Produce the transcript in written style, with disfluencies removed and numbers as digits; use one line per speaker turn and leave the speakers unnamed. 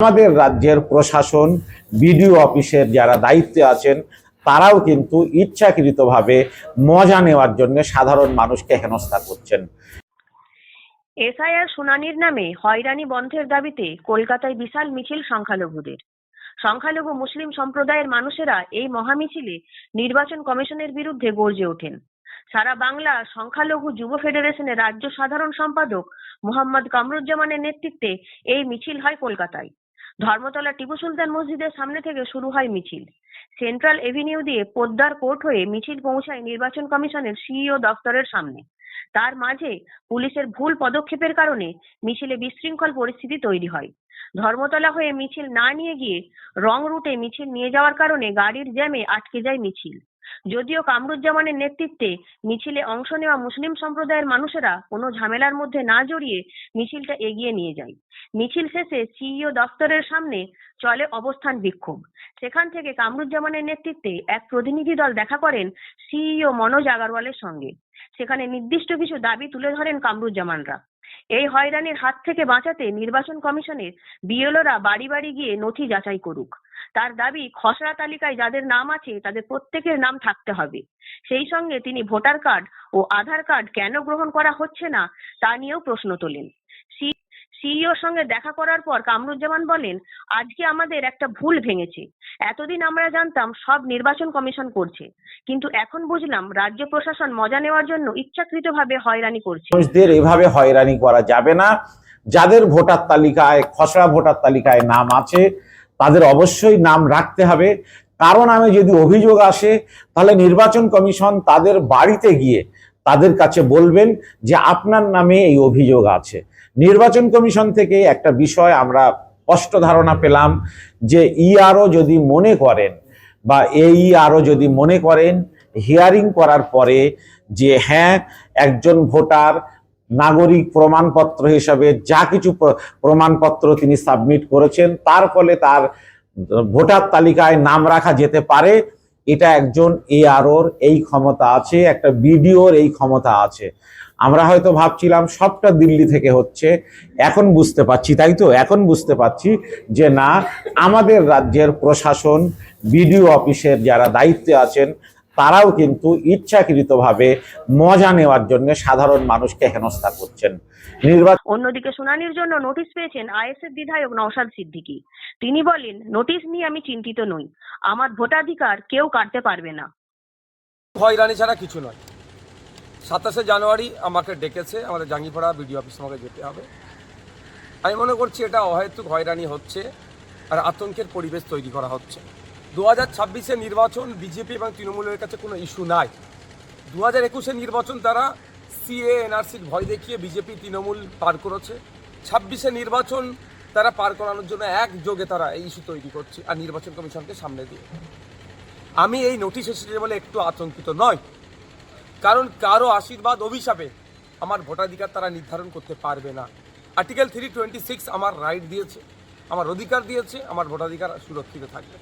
আমাদের রাজ্যের প্রশাসন বিডিও অফিসের যারা দায়িত্বে আছেন তারাও কিন্তু ইচ্ছাকৃতভাবে মজা নেওয়ার জন্য সাধারণ মানুষকে হেনস্থা করছেন।
এসআইআর শুনানির নামে হয়রানি বন্ধের দাবিতে কলকাতায় বিশাল মিছিল সংখ্যালঘুদের। সংখ্যালঘু মুসলিম সম্প্রদায়ের মানুষেরা এই মহামিছিলে নির্বাচন কমিশনের বিরুদ্ধে গর্জে ওঠেন। সারা বাংলা সংখ্যালঘু যুব ফেডারেশনের রাজ্য সাধারণ সম্পাদক মোহাম্মদ কামরুজ্জামানের নেতৃত্বে এই মিছিল হয় কলকাতায়। ধর্মতলা টিপু সুলতান মসজিদের সামনে থেকে শুরু হয় মিছিল। সেন্ট্রাল এভিনিউ দিয়ে পোদ্দার কোর্ট হয়ে মিছিল পৌঁছায় নির্বাচন কমিশনের সিইও দপ্তরের সামনে। তার মাঝে পুলিশের ভুল পদক্ষেপের কারণে মিছিলে বিশৃঙ্খল পরিস্থিতি তৈরি হয়। ধর্মতলা হয়ে মিছিল না নিয়ে গিয়ে রং রুটে মিছিল নিয়ে যাওয়ার কারণে গাড়ির জ্যামে আটকে যায় মিছিল। যদিও কামরুজ্জামানের নেতৃত্বে মিছিলে অংশ নেওয়া মুসলিম সম্প্রদায়ের মানুষেরা কোনো ঝামেলার মধ্যে না জড়িয়ে মিছিলটা এগিয়ে নিয়ে যায়। মিছিল শেষে সিইও দপ্তরের সামনে চলে অবস্থান বিক্ষোভ। সেখান থেকে কামরুজ্জামানের নেতৃত্বে এক প্রতিনিধি দল দেখা করেন সিইও মনোজ আগরওয়ালের সঙ্গে। সেখানে নির্দিষ্ট কিছু দাবি তুলে ধরেন কামরুজ্জামানরা। এই হয়রানির হাত থেকে বাঁচাতে নির্বাচন কমিশনের বিএলওরা বাড়ি বাড়ি গিয়ে নথি যাচাই করুক। তার দাবি, খসড়া তালিকায় যাদের নাম আছে তাদের প্রত্যেকের নাম থাকতে হবে। সেই সঙ্গে তিনি ভোটার কার্ড ও আধার কার্ড কেন গ্রহণ করা হচ্ছে না তা নিয়েও প্রশ্ন তোলেন। সিইওর সঙ্গে দেখা করার পর কামরুজ্জামান বলেন, আজকে আমাদের একটা ভুল ভেঙেছে। এতদিন আমরা জানতাম সব নির্বাচন কমিশন করছে, কিন্তু এখন বুঝলাম রাজ্য প্রশাসন মজা নেওয়ার জন্য ইচ্ছাকৃতভাবে হয়রানি করছে।
মানুষদের এভাবে হয়রানি করা যাবে না। যাদের ভোটার তালিকায়, খসড়া ভোটার তালিকায় নাম আছে তাদের অবশ্যই নাম রাখতে হবে। কারণ আমি যদি অভিযোগ আসে তাহলে নির্বাচন কমিশন তাদের বাড়িতে গিয়ে তাদের কাছে বলবেন যে আপনার নামে এই অভিযোগ আছে। নির্বাচন কমিশন থেকে একটা বিষয় আমরা স্পষ্ট ধারণা পেলাম যে ইআরও যদি মনে করেন বা এইআরও যদি মনে করেন হিয়ারিং করার পরে যে হ্যাঁ একজন ভোটার নাগরিক প্রমাণপত্র হিসাবে যা কিছু প্রমাণপত্র তিনি সাবমিট করেছেন তার ফলে তার ভোটার তালিকায় নাম রাখা যেতে পারে, এটা একজন এআরওর এই ক্ষমতা আছে, একটা বিডিওর এই ক্ষমতা আছে। আমরা হয়তো ভাবছিলাম সবটা দিল্লি থেকে হচ্ছে, এখন বুঝতে পারছি, তাই তো এখন বুঝতে পারছি যে না, আমাদের রাজ্যের প্রশাসন বিডিও অফিসের যারা দায়িত্বে আছেন তারাও কিন্তু ইচ্ছাকৃতভাবে মজা নেওয়ার জন্য সাধারণ মানুষকে হেনস্থা করছেন।
অন্যদিকে শুনানির জন্য নোটিশ পেয়েছেন আইএসএফ বিধায়ক নওশাদ সিদ্দিকী। তিনি বলেন, নোটিশ নিয়ে আমি চিন্তিত নই, আমার ভোটাধিকার কেউ কাটতে পারবে না।
হয়রানি ছাড়া কিছু নয়। 27শে জানুয়ারি আমাকে ডেকেছে, আমাদের জাঙ্গিপাড়া বিডিও অফিস আমাকে যেতে হবে। আমি মনে করছি এটা অহেতুক হয়রানি হচ্ছে আর আতঙ্কের পরিবেশ তৈরি করা হচ্ছে। 2026-এর নির্বাচন বিজেপি এবং তৃণমূলের কাছে কোনো ইস্যু নাই। 2021-এর নির্বাচন তারা সিএ এনআরসির ভয় দেখিয়ে বিজেপি তৃণমূল পার করেছে। 26-এর নির্বাচন তারা পার করানোর জন্য একযোগে তারা এই ইস্যু তৈরি করছে আর নির্বাচন কমিশনকে সামনে দিয়ে। আমি এই নোটিশ এসেছে বলে একটু আতঙ্কিত নয়, কারণ কারো আশীর্বাদ অভিশাপে আমার ভোটাধিকার তারা নির্ধারণ করতে পারবে না। আর্টিকেল 326 আমার রাইট দিয়েছে, আমার অধিকার দিয়েছে, আমার ভোটাধিকার সুরক্ষিত থাকবে।